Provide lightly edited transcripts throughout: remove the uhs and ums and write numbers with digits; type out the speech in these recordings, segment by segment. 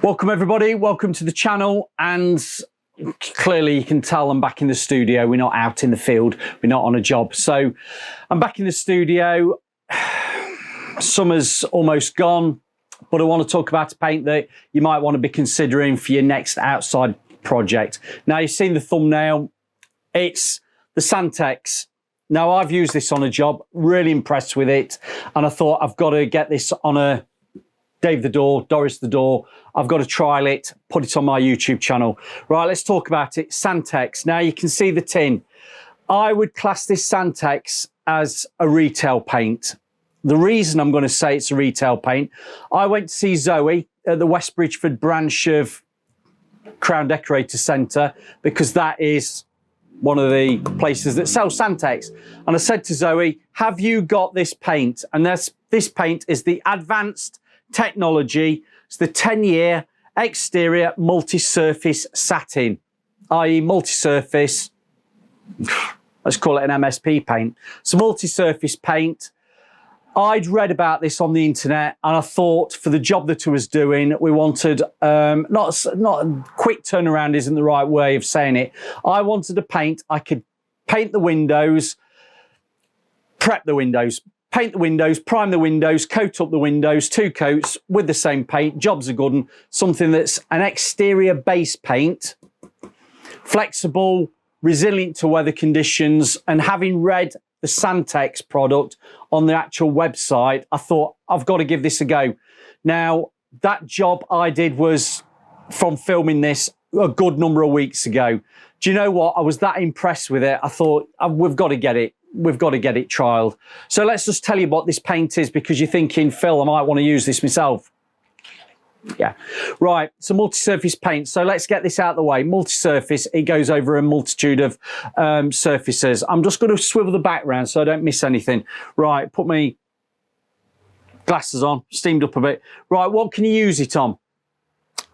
Welcome everybody, welcome to the channel, and clearly you can tell I'm back in the studio. We're not out in the field, we're not on a job. So I'm back in the studio. Summer's almost gone, but I want to talk about a paint that you might want to be considering for your next outside project. Now you've seen the thumbnail, it's the Sandtex. Now I've used this on a job, really impressed with it, and I thought I've got to get this on a Dave the Door, Doris the Door. I've got to trial it, put it on my YouTube channel. Right, let's talk about it. Sandtex. Now you can see the tin. I would class this Sandtex as a retail paint. The reason I'm going to say it's a retail paint, I went to see Zoe at the West Bridgeford branch of Crown Decorator Centre, because that is one of the places that sells Sandtex. And I said to Zoe, have you got this paint? And this paint is the Advanced Technology. It's the 10-year exterior multi-surface satin, i.e. multi-surface, let's call it an MSP paint. It's a multi-surface paint. I'd read about this on the internet, and I thought for the job that I was doing, we wanted, not a quick turnaround isn't the right way of saying it. I wanted a paint I could paint the windows, prep the windows, paint the windows, prime the windows, coat up the windows, 2 coats with the same paint. Job's a good one. Something that's an exterior base paint, flexible, resilient to weather conditions. And having read the Sandtex product on the actual website, I thought I've got to give this a go. Now, that job I did was from filming this a good number of weeks ago. Do you know what? I was that impressed with it. I thought we've got to get it. We've got to get it trialed. So let's just tell you what this paint is, because you're thinking, Phil, I might want to use this myself. Yeah, right. It's a multi-surface paint. So let's get this out of the way. Multi-surface, it goes over a multitude of surfaces. I'm just going to swivel the background so I don't miss anything. Right, put my glasses on, steamed up a bit. Right, what can you use it on?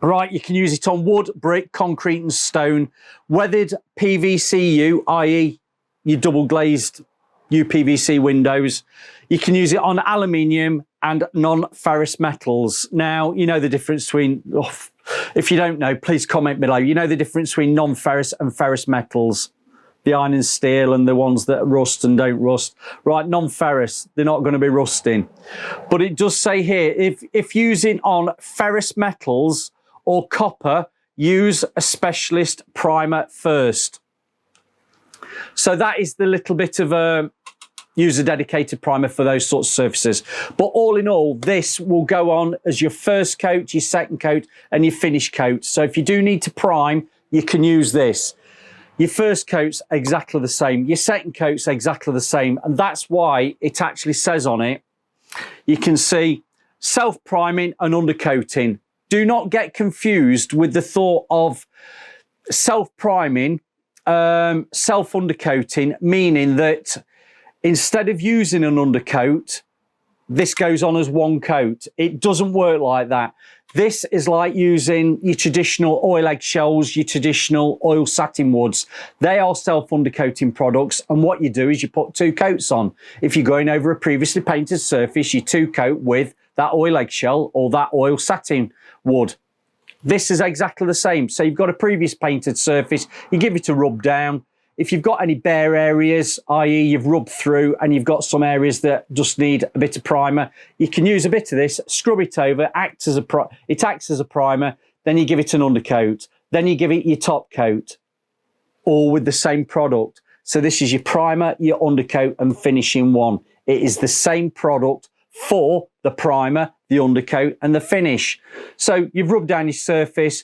Right, you can use it on wood, brick, concrete and stone, weathered PVCU, i.e. your double glazed UPVC windows. You can use it on aluminium and non-ferrous metals. Now, you know the difference between, if you don't know, please comment below. You know the difference between non-ferrous and ferrous metals, the iron and steel and the ones that rust and don't rust. Right, non-ferrous, they're not going to be rusting. But it does say here, if using on ferrous metals or copper, use a specialist primer first. So that is the little bit of a use a dedicated primer for those sorts of surfaces. But all in all, this will go on as your first coat, your second coat and your finish coat. So if you do need to prime, you can use this. Your first coat's exactly the same. Your second coat's exactly the same. And that's why it actually says on it, you can see self-priming and undercoating. Do not get confused with the thought of self-priming, self-undercoating, meaning that instead of using an undercoat, this goes on as one coat. It doesn't work like that. This is like using your traditional oil eggshells, your traditional oil satin woods. They are self-undercoating products, and what you do is you put 2 coats on. If you're going over a previously painted surface, you 2 coat with that oil eggshell or that oil satin wood. This is exactly the same. So you've got a previous painted surface, you give it a rub down. If you've got any bare areas, i.e. you've rubbed through and you've got some areas that just need a bit of primer, you can use a bit of this, scrub it over, it acts as a primer, then you give it an undercoat, then you give it your top coat, all with the same product. So this is your primer, your undercoat and finish in one. It is the same product for the primer, the undercoat and the finish. So you've rubbed down your surface,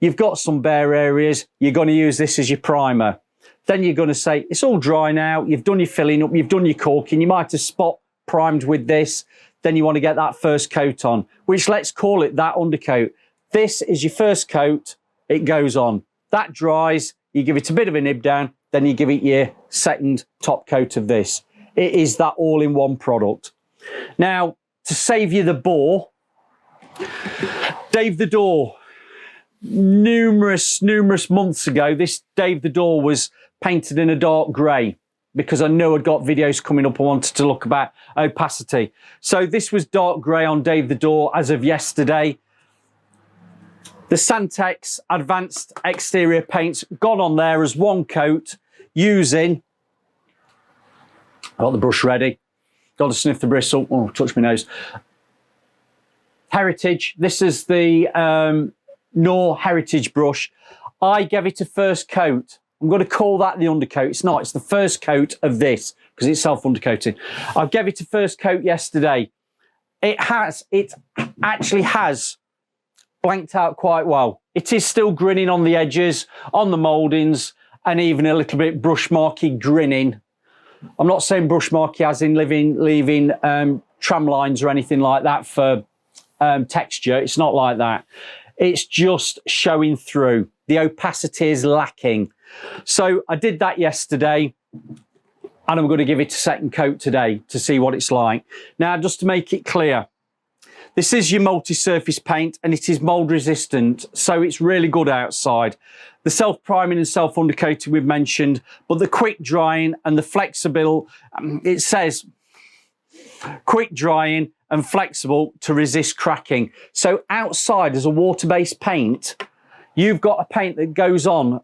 you've got some bare areas, you're going to use this as your primer. Then you're going to say, it's all dry now, you've done your filling up, you've done your caulking, you might have spot primed with this, then you want to get that first coat on, which let's call it that undercoat. This is your first coat, it goes on. That dries, you give it a bit of a nib down, then you give it your second top coat of this. It is that all-in-one product. Now, to save you the bore, Dave the Door, numerous months ago, this Dave the Door was painted in a dark grey because I knew I'd got videos coming up I wanted to look about opacity. So this was dark grey on Dave the Door as of yesterday. The Sandtex Advanced Exterior Paint's gone on there as one coat using, got the brush ready, got to sniff the bristle, oh, touch my nose. Heritage, this is the Knorr Heritage brush. I gave it a first coat. I'm going to call that the undercoat. It's not, it's the first coat of this because it's self-undercoating. I gave it a first coat yesterday. It actually has blanked out quite well. It is still grinning on the edges, on the mouldings, and even a little bit brush marky grinning. I'm not saying brush marky as in leaving tram lines or anything like that for texture. It's not like that. It's just showing through. The opacity is lacking. So I did that yesterday, and I'm going to give it a second coat today to see what it's like. Now, just to make it clear, this is your multi-surface paint and it is mold resistant, so it's really good outside. The self-priming and self-undercoating we've mentioned, but the quick drying and the flexible, it says quick drying and flexible to resist cracking. So outside as a water-based paint, you've got a paint that goes on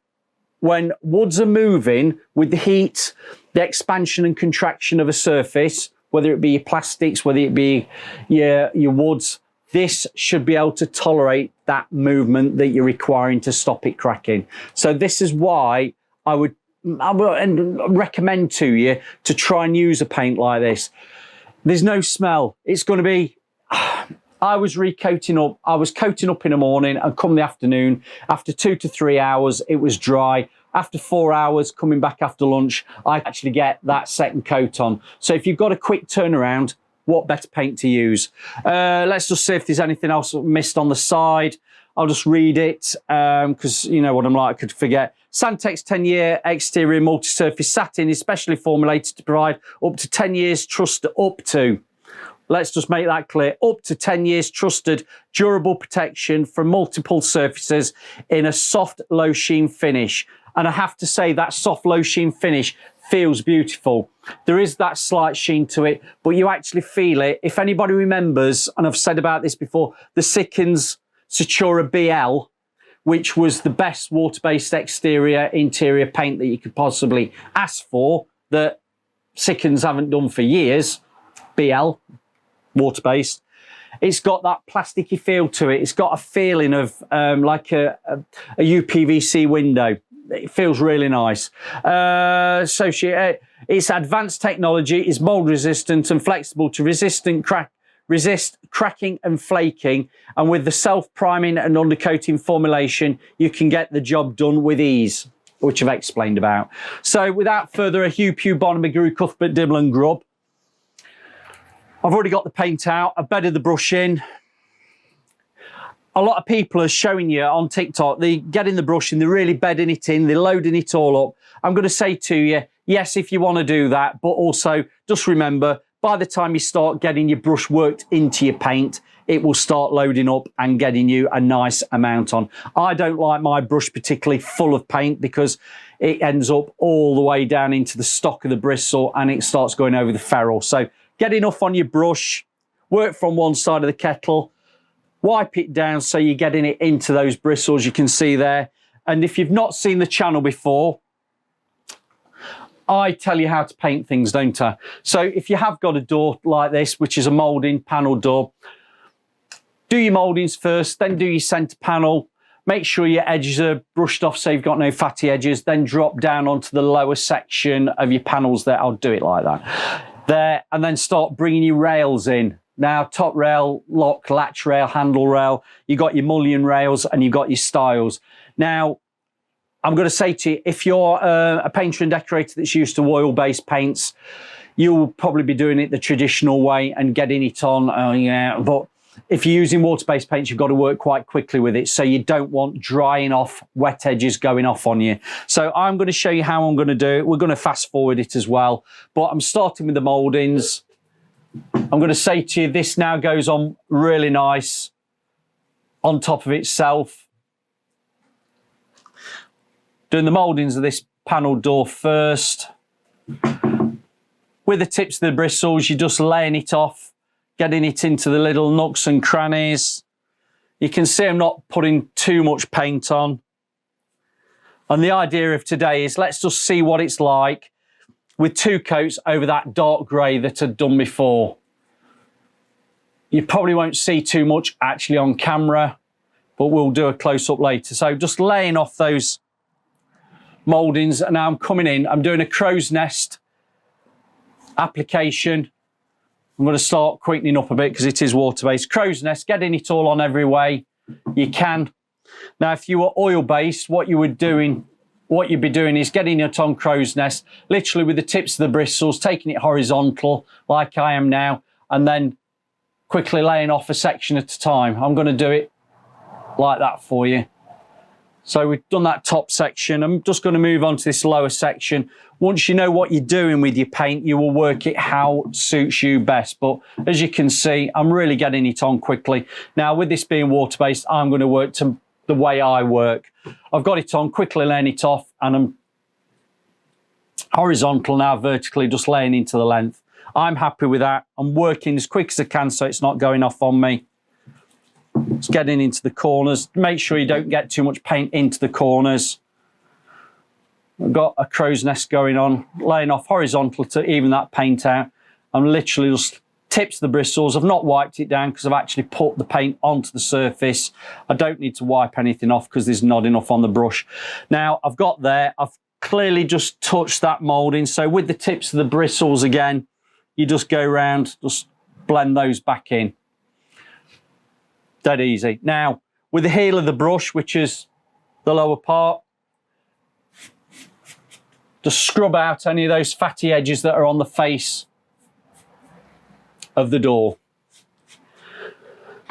when woods are moving with the heat, the expansion and contraction of a surface, whether it be your plastics, whether it be your woods, this should be able to tolerate that movement that you're requiring to stop it cracking. So this is why I would recommend to you to try and use a paint like this. There's no smell. It's going to be, I was recoating up. I was coating up in the morning, and come the afternoon, after 2 to 3 hours, it was dry. After 4 hours, coming back after lunch, I actually get that second coat on. So if you've got a quick turnaround, what better paint to use? Let's just see if there's anything else missed on the side. I'll just read it because you know what I'm like, I could forget. Sandtex 10-year exterior multi-surface satin is specially formulated to provide up to 10 years trust up to. Let's just make that clear. Up to 10 years trusted durable protection from multiple surfaces in a soft low sheen finish. And I have to say that soft low sheen finish feels beautiful. There is that slight sheen to it, but you actually feel it. If anybody remembers, and I've said about this before, the Satin's Satura BL, which was the best water-based exterior interior paint that you could possibly ask for, that Satin's haven't done for years, BL, water-based. It's got that plasticky feel to it. It's got a feeling of like a UPVC window. It feels really nice. It's advanced technology, is mold resistant and flexible to resist cracking and flaking. And with the self-priming and undercoating formulation, you can get the job done with ease, which I've explained about. So without further ado, Pew, Bonham, Guru, Cuthbert, Dibble and Grubb, I've already got the paint out. I've bedded the brush in. A lot of people are showing you on TikTok, they're getting the brush and they're really bedding it in, they're loading it all up. I'm going to say to you, yes, if you want to do that, but also just remember, by the time you start getting your brush worked into your paint, it will start loading up and getting you a nice amount on. I don't like my brush particularly full of paint because it ends up all the way down into the stock of the bristle and it starts going over the ferrule. So get enough on your brush, work from one side of the kettle, wipe it down so you're getting it into those bristles you can see there. And if you've not seen the channel before, I tell you how to paint things, don't I? So if you have got a door like this, which is a moulding panel door, do your mouldings first, then do your centre panel. Make sure your edges are brushed off so you've got no fatty edges, then drop down onto the lower section of your panels there. I'll do it like that. There, and then start bringing your rails in. Now, top rail, lock, latch rail, handle rail, you've got your mullion rails and you've got your stiles. Now, I'm going to say to you, if you're a painter and decorator that's used to oil-based paints, you'll probably be doing it the traditional way and getting it on. But if you're using water-based paints, you've got to work quite quickly with it, so you don't want drying off, wet edges going off on you. So I'm going to show you how I'm going to do it. We're going to fast forward it as well, but I'm starting with the mouldings. I'm going to say to you, this now goes on really nice on top of itself. Doing the mouldings of this panel door first. With the tips of the bristles, you're just laying it off, getting it into the little nooks and crannies, You can see I'm not putting too much paint on. And the idea of today is let's just see what it's like with 2 coats over that dark grey that I'd done before. You probably won't see too much actually on camera, but we'll do a close-up later. So just laying off those mouldings, and now I'm coming in, I'm doing a crow's nest application. I'm going to start quickening up a bit because it is water-based. Crow's nest, getting it all on every way you can. Now, if you were oil-based, what you'd be doing is getting it on crow's nest, literally with the tips of the bristles, taking it horizontal like I am now, and then quickly laying off a section at a time. I'm going to do it like that for you. So we've done that top section. I'm just going to move on to this lower section. Once you know what you're doing with your paint, you will work it how suits you best. But as you can see, I'm really getting it on quickly. Now, with this being water-based, I'm going to work to the way I work. I've got it on, quickly laying it off, and I'm horizontal now, vertically, just laying into the length. I'm happy with that. I'm working as quick as I can so it's not going off on me. It's getting into the corners. Make sure you don't get too much paint into the corners. I've got a crow's nest going on, laying off horizontal to even that paint out. I'm literally just tips the bristles. I've not wiped it down because I've actually put the paint onto the surface. I don't need to wipe anything off because there's not enough on the brush. Now I've got there, I've clearly just touched that moulding. So with the tips of the bristles again, you just go around, just blend those back in. Dead easy. Now, with the heel of the brush, which is the lower part, just scrub out any of those fatty edges that are on the face of the door.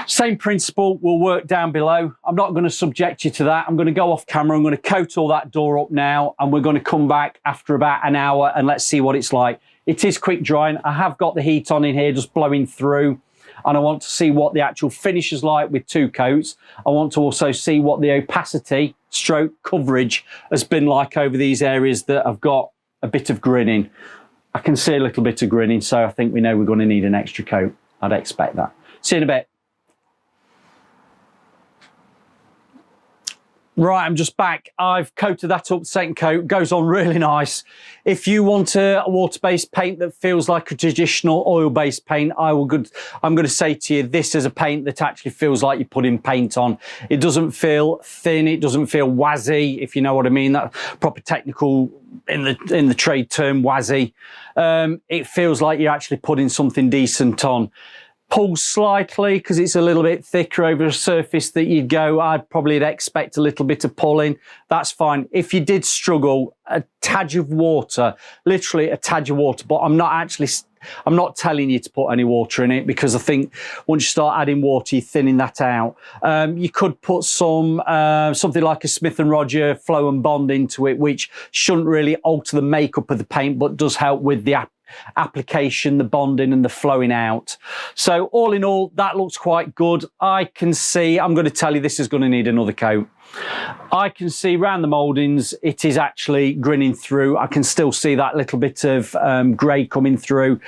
Same principle will work down below. I'm not going to subject you to that. I'm going to go off camera. I'm going to coat all that door up now, and we're going to come back after about an hour and let's see what it's like. It is quick drying. I have got the heat on in here, just blowing through, and I want to see what the actual finish is like with 2 coats. I want to also see what the opacity stroke coverage has been like over these areas that have got a bit of grinning. I can see a little bit of grinning, so I think we know we're going to need an extra coat. I'd expect that. See you in a bit. Right, I'm just back. I've coated that up, second coat, goes on really nice. If you want a water-based paint that feels like a traditional oil-based paint, I'm going to say to you, this is a paint that actually feels like you're putting paint on. It doesn't feel thin, it doesn't feel wazzy, if you know what I mean, that proper technical, in the trade term, wazzy. It feels like you're actually putting something decent on. Pulls slightly because it's a little bit thicker over a surface that you'd go, I'd probably expect a little bit of pulling. That's fine. If you did struggle, a tad of water, literally a tad of water, but I'm not telling you to put any water in it because I think once you start adding water, you're thinning that out. You could put something like a Smith & Roger Flow and Bond into it, which shouldn't really alter the makeup of the paint, but does help with the application, the bonding and the flowing out. So all in all, that looks quite good. I can see, I'm going to tell you, this is going to need another coat. I can see around the mouldings, it is actually grinning through. I can still see that little bit of grey coming through.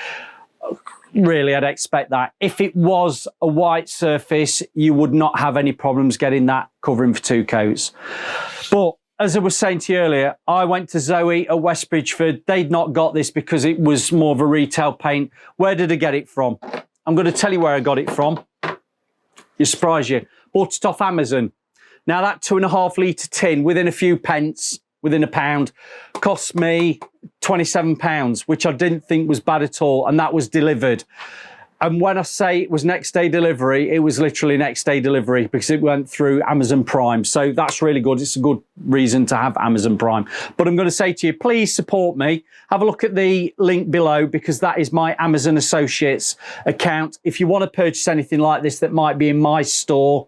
Really, I'd expect that. If it was a white surface, you would not have any problems getting that covering for 2 coats. But as I was saying to you earlier, I went to Zoe at West Bridgford. They'd not got this because it was more of a retail paint. Where did I get it from? I'm going to tell you where I got it from. You surprise you. Bought it off Amazon. Now that 2.5 litre tin, within a few pence, within £1, cost me £27, which I didn't think was bad at all. And that was delivered. And when I say it was next day delivery, it was literally next day delivery because it went through Amazon Prime. So that's really good. It's a good reason to have Amazon Prime. But I'm going to say to you, please support me. Have a look at the link below because that is my Amazon Associates account. If you want to purchase anything like this that might be in my store,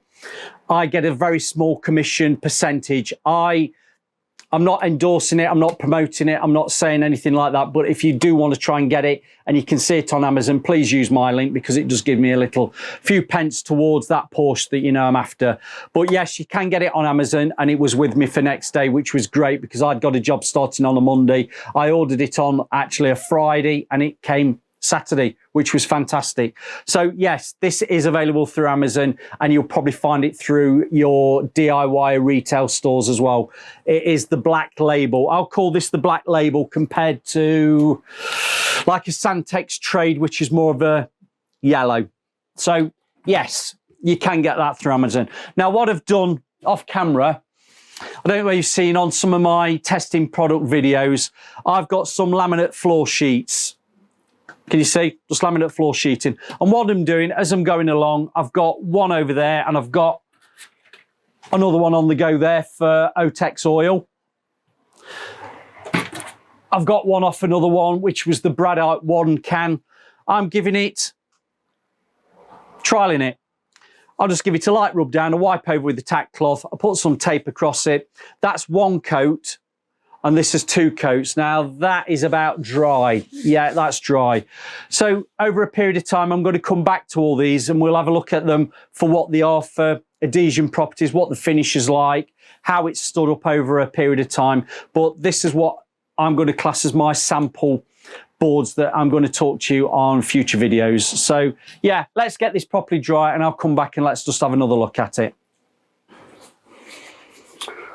I get a very small commission percentage. I'm not endorsing it, I'm not promoting it, I'm not saying anything like that, but if you do want to try and get it and you can see it on Amazon, please use my link because it does give me a few pence towards that Porsche that you know I'm after. But yes, you can get it on Amazon and it was with me for next day, which was great because I'd got a job starting on a Monday. I ordered it on actually a Friday and it came Saturday, which was fantastic. So yes, this is available through Amazon, and you'll probably find it through your DIY retail stores as well. It is the black label. I'll call this the black label compared to like a Sandtex trade, which is more of a yellow. So yes, you can get that through Amazon. Now, what I've done off camera, I don't know whether you've seen on some of my testing product videos, I've got some laminate floor sheets. Can you see? Just laminate floor sheeting. And what I'm doing as I'm going along, I've got one over there and I've got another one on the go there for Otex oil. I've got one off another one, which was the Bradite 1 can. I'm giving it, trialing it. I'll just give it a light rub down, a wipe over with the tack cloth. I put some tape across it. That's one coat, and this is 2 coats. Now that is about dry. Yeah, that's dry. So over a period of time, I'm going to come back to all these and we'll have a look at them for what they are for adhesion properties, what the finish is like, how it's stood up over a period of time. But this is what I'm going to class as my sample boards that I'm going to talk to you on future videos. So yeah, let's get this properly dry and I'll come back and let's just have another look at it.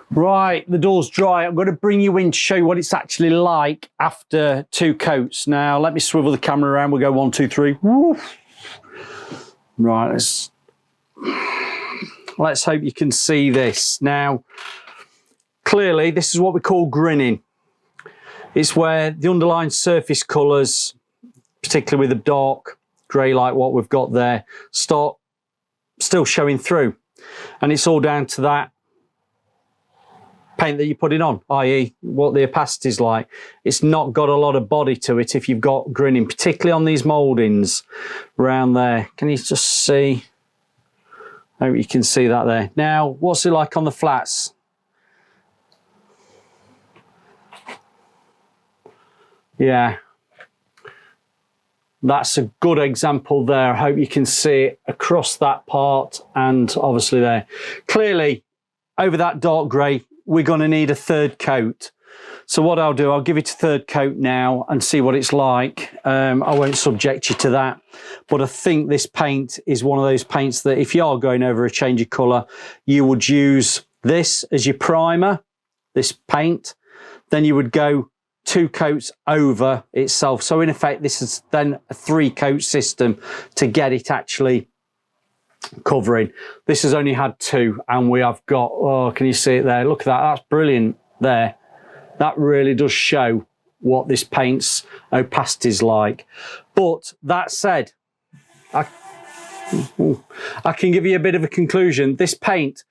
Right, the door's dry. I'm going to bring you in to show you what it's actually like after 2 coats. Now, let me swivel the camera around. We'll go 1, 2, 3. Woo. Right, let's hope you can see this. Now, clearly, this is what we call grinning. It's where the underlying surface colours, particularly with the dark grey like what we've got there, start still showing through. And it's all down to that paint that you're putting on, i.e. what the opacity is like. It's not got a lot of body to it if you've got grinning, particularly on these mouldings around there. Can you just see? I hope you can see that there. Now, what's it like on the flats? Yeah, that's a good example there. I hope you can see it across that part and obviously there. Clearly, over that dark grey, we're going to need a 3rd coat. So what I'll do, I'll give it a 3rd coat now and see what it's like. I won't subject you to that. But I think this paint is one of those paints that if you are going over a change of colour, you would use this as your primer, this paint. Then you would go 2 coats over itself. So in effect, this is then a 3 coat system to get it actually covering. This has only had 2 and we have got, oh, can you see it there? Look at that, that's brilliant there. That really does show what this paint's opacity is like. But that said, I can give you a bit of a conclusion. This paint,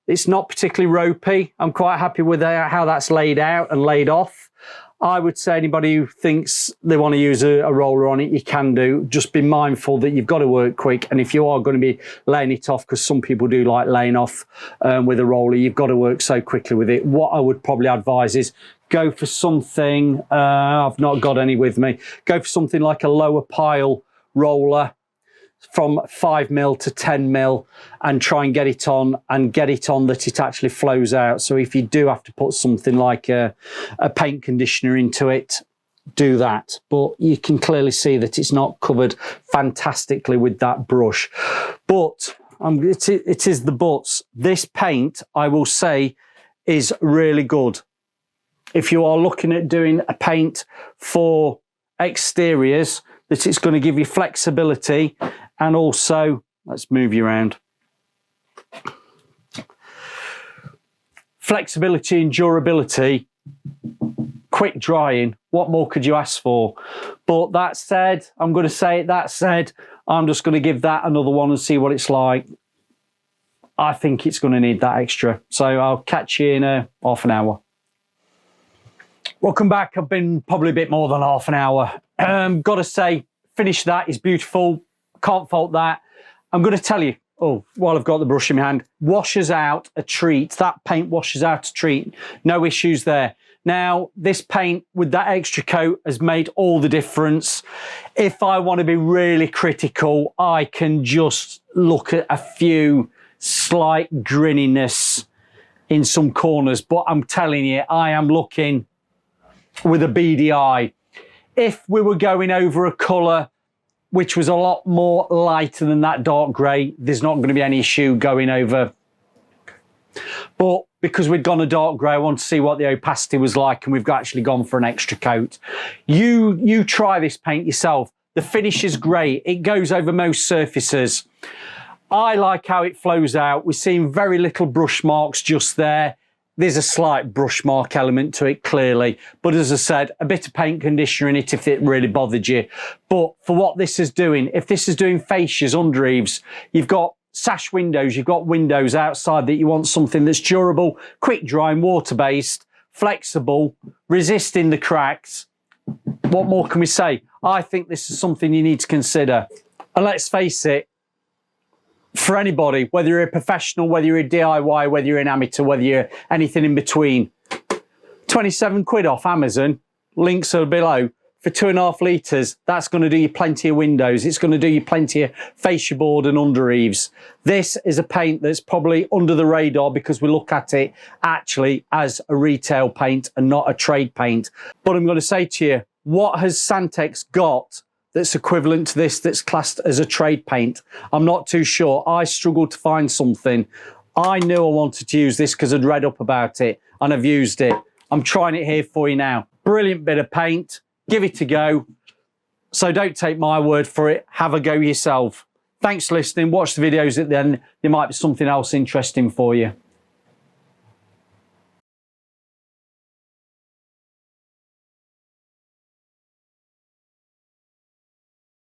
it's not particularly ropey. I'm quite happy with how that's laid out and laid off. I would say anybody who thinks they want to use a roller on it, you can do. Just be mindful that you've got to work quick. And if you are going to be laying it off, because some people do like laying off with a roller, you've got to work so quickly with it. What I would probably advise is go for something, I've not got any with me, go for something like a lower pile roller from 5mm to 10mm and try and get it on that it actually flows out. So if you do have to put something like a paint conditioner into it, do that. But you can clearly see that it's not covered fantastically with that brush. But it is the buts. This paint, I will say, is really good. If you are looking at doing a paint for exteriors, that it's going to give you flexibility and also, let's move you around, flexibility and durability, quick drying. What more could you ask for? But that said, I'm going to say it, that said, I'm just going to give that another one and see what it's like. I think it's going to need that extra. So I'll catch you in half an hour. Welcome back. I've been probably a bit more than half an hour. Got to say, finish that is beautiful. Can't fault that. I'm going to tell you, while I've got the brush in my hand, washes out a treat. That paint washes out a treat. No issues there. Now, this paint with that extra coat has made all the difference. If I want to be really critical, I can just look at a few slight grinniness in some corners. But I'm telling you, I am looking with a beady eye. If we were going over a colour which was a lot more lighter than that dark grey, there's not going to be any issue going over. But because we'd gone a dark grey, I want to see what the opacity was like, and we've actually gone for an extra coat. You try this paint yourself. The finish is great. It goes over most surfaces. I like how it flows out. We're seeing very little brush marks just there. There's a slight brush mark element to it, clearly. But as I said, a bit of paint conditioner in it if it really bothered you. But for what this is doing, if this is doing fascias, undereaves, you've got sash windows, you've got windows outside that you want something that's durable, quick drying, water-based, flexible, resisting the cracks. What more can we say? I think this is something you need to consider. And let's face it, for anybody, whether you're a professional, whether you're a DIY, whether you're an amateur, whether you're anything in between, 27 quid off Amazon, links are below, for 2.5 litres, that's going to do you plenty of windows. It's going to do you plenty of fascia board and undereaves. This is a paint that's probably under the radar because we look at it actually as a retail paint and not a trade paint. But I'm going to say to you, what has Sandtex got that's equivalent to this, that's classed as a trade paint? I'm not too sure. I struggled to find something. I knew I wanted to use this because I'd read up about it and I've used it. I'm trying it here for you now. Brilliant bit of paint. Give it a go. So don't take my word for it. Have a go yourself. Thanks for listening. Watch the videos at the end. There might be something else interesting for you.